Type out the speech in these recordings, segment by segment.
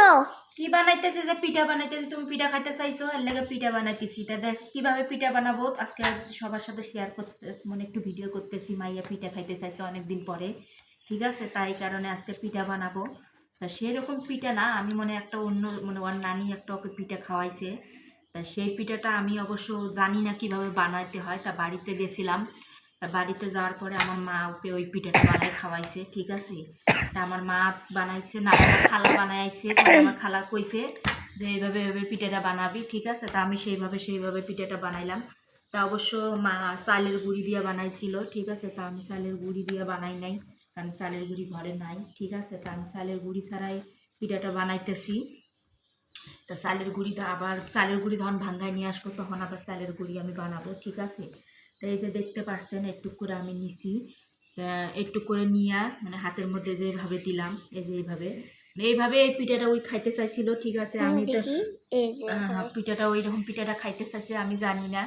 বানাইতেছো? কি বানাইতেছে? যে পিঠা বানাইতেছে। তুমি পিঠা খাইতে চাইছো, এর লাগে পিঠা বানাইতেছি। তা দেখ কিভাবে পিঠা বানাবো আজকে সবার সাথে শেয়ার করতে, মানে একটু ভিডিও করতেছি। মাইয়া পিঠা খাইতে চাইছে অনেকদিন পরে, ঠিক আছে, তাই কারণে আজকে পিঠা বানাবো। তা সেরকম পিঠা না, আমি মনে একটা অন্য মানে ওর নানি একটা ওকে পিঠা খাওয়াইছে। তা সেই পিঠাটা আমি অবশ্য জানি না কিভাবে বানাইতে হয়। তা বাড়িতে গেছিলাম, তা বাড়িতে যাওয়ার পরে আমার মা ওকে ওই পিঠাটা বানায় খাওয়াইছে, ঠিক আছে। তা আমার মা বানাইছে না, আমার খালা বানাইছে। আমার খালা কইছে যে এইভাবে এইভাবে পিঠাটা বানাবি, ঠিক আছে। তা আমি সেইভাবে পিঠাটা বানাইলাম। তা অবশ্য মা চালের গুঁড়ি দিয়ে বানাইছিল, ঠিক আছে। তা আমি চালের গুঁড়ি দিয়ে বানাই নাই, কারণ চালের গুঁড়ি ঘরে নাই, ঠিক আছে। তা আমি চালের গুঁড়ি ছাড়াই পিঠাটা বানাইতেছি। তা চালের গুঁড়িটা আবার চালের গুঁড়ি যখন ভাঙ্গায় নিয়ে আসবো তখন আবার চালের গুঁড়ি আমি বানাবো, ঠিক আছে। তো এই যে দেখতে পাচ্ছেন একটু করে আমি নিছি, একটু করে নিয়ে মানে হাতের মধ্যে যেভাবে দিলাম, এই যে এইভাবে এই পিঠাটা ওই খাইতে চাইছিল, ঠিক আছে। আমি তো পিঠাটা ওই রকম পিঠাটা খাইতে চাইছে, আমি জানি না।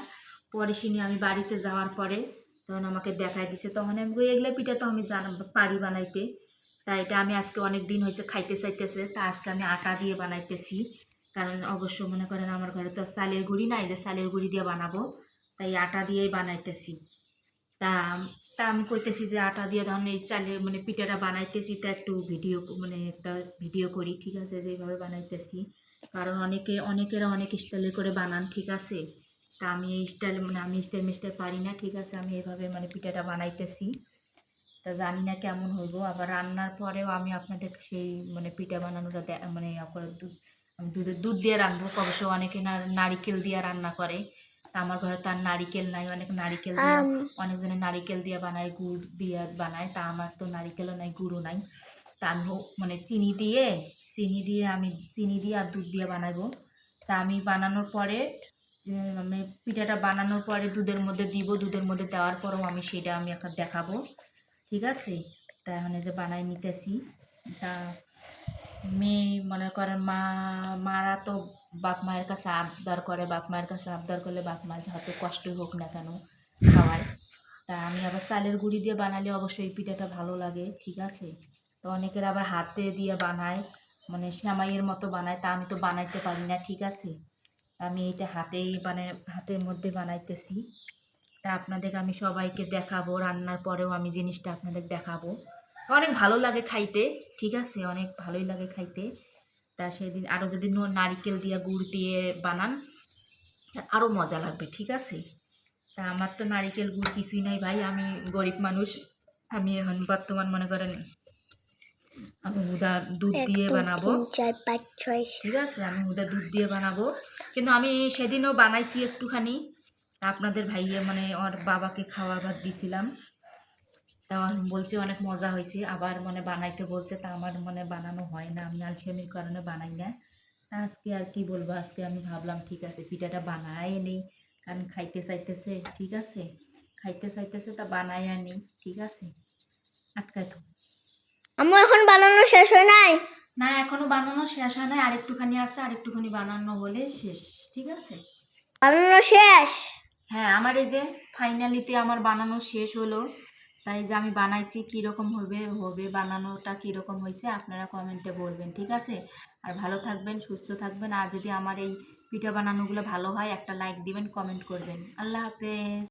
পরে শুনি আমি বাড়িতে যাওয়ার পরে তখন আমাকে দেখাই দিছে, তখন আমি এগুলো পিঠা তো আমি পারি বানাইতে। তাই এটা আমি আজকে অনেক দিন হয়েছে খাইতে চাইতেছে, তা আজকে আমি আটা দিয়ে বানাইতেছি। কারণ অবশ্য মনে করেন আমার ঘরে তো চালের গুঁড়ি নাই যে চালের গুঁড়ি দিয়ে বানাবো, তাই আটা দিয়েই বানাইতেছি। তা তা আমি কইতেছি যে আটা দিয়ে তখন এই চালের মানে পিঠাটা বানাইতেছি, তা একটু ভিডিও মানে একটা ভিডিও করি, ঠিক আছে, যেভাবে বানাইতেছি। কারণ অনেকেরা অনেক স্টাইলে করে বানান, ঠিক আছে। তা আমি এই স্টাইল মানে আমি স্টাইল মিস্টাইল পারি না, ঠিক আছে। আমি এইভাবে মানে পিঠাটা বানাইতেছি। তা জানি না কেমন হইব। আবার রান্নার পরেও আমি আপনাদের সেই মানে পিঠা বানানোটা মানে আমি দুধ দিয়ে রান্না, অবশ্য অনেকে নারিকেল দিয়ে রান্না করে। তা আমার ঘরে তার নারিকেল নাই, অনেক নারিকেল দিয়ে অনেকজনে নারিকেল দিয়ে বানায়, গুড় দিয়ে বানায়। তা আমার তো নারিকেলও নাই, গুঁড়ো নাই। তা আমি মানে চিনি দিয়ে আর দুধ দিয়ে বানাবো। তা আমি বানানোর পরে আমি পিঠাটা বানানোর পরে দুধের মধ্যে দিব, দুধের মধ্যে দেওয়ার পরেও আমি সেটা আমি এখন দেখাবো, ঠিক আছে। তা এখন যে বানাই নিতেছি। তা মেয়ে মনে করেন মারা তো বাপ মায়ের কাছে আবদার করে, বাপ মায়ের কাছে আবদার করলে বাপ মা যত কষ্টই হোক না কেন খাওয়ায়। তা আমি আবার চালের গুঁড়ি দিয়ে বানালে অবশ্যই এই পিঠাটা ভালো লাগে, ঠিক আছে। তো অনেকের আবার হাতে দিয়ে বানায়, মানে সেমাইয়ের মতো বানায়। তা আমি তো বানাইতে পারি না, ঠিক আছে। আমি এটা হাতের মধ্যে বানাইতেছি। তা আপনাদের আমি সবাইকে দেখাবো, রান্নার পরেও আমি জিনিসটা আপনাদের দেখাবো। অনেক ভালো লাগে খাইতে, ঠিক আছে, অনেক ভালোই লাগে খাইতে। তা সেদিন আরও যদি নারিকেল দিয়ে গুড় দিয়ে বানান আরও মজা লাগবে, ঠিক আছে। তা আমার তো নারিকেল গুড় কিছুই নাই ভাই, আমি গরিব মানুষ। আমি এখন বর্তমান মনে করেন আমি দুধ দিয়ে বানাবো, 1 2 3 4 5 6 ঠিক আছে। আমি দুধ দিয়ে বানাবো, কিন্তু আমি সেদিনও বানাইছি একটুখানি। আপনাদের ভাইয়ে মানে ওর বাবাকে খাওয়াবার দিছিলাম, তা বলছে অনেক মজা হয়েছে, আবার মানে বানাইতে বলছে। তা আমার মানে বানানো হয় না, আমি আলসেমির কারণে বানাই না। আজকে আর কি বলবো, আজকে আমি ভাবলাম ঠিক আছে পিঠাটা বানাই নেই, কারণ খাইতে চাইতেছে, ঠিক আছে, খাইতে চাইতেছে, তা বানাই আনি, ঠিক আছে। আটকায় তো আমার এখন বানানো শেষ হয় নাই। না, এখনো বানানো শেষ হয় নাই, আরেকটুখানি আছে, আরেকটুখানি বানানো হলে শেষ, ঠিক আছে। বানানো শেষ? হ্যাঁ, আমার এই যে ফাইনালিতে আমার বানানো শেষ হলো। তাই যে আমি বানাইছি কীরকম হবে বানানোটা কীরকম হয়েছে আপনারা কমেন্টে বলবেন, ঠিক আছে। আর ভালো থাকবেন, সুস্থ থাকবেন। আর যদি আমার এই পিঠা বানানোগুলো ভালো হয় একটা লাইক দিবেন, কমেন্ট করবেন। আল্লাহ হাফেজ।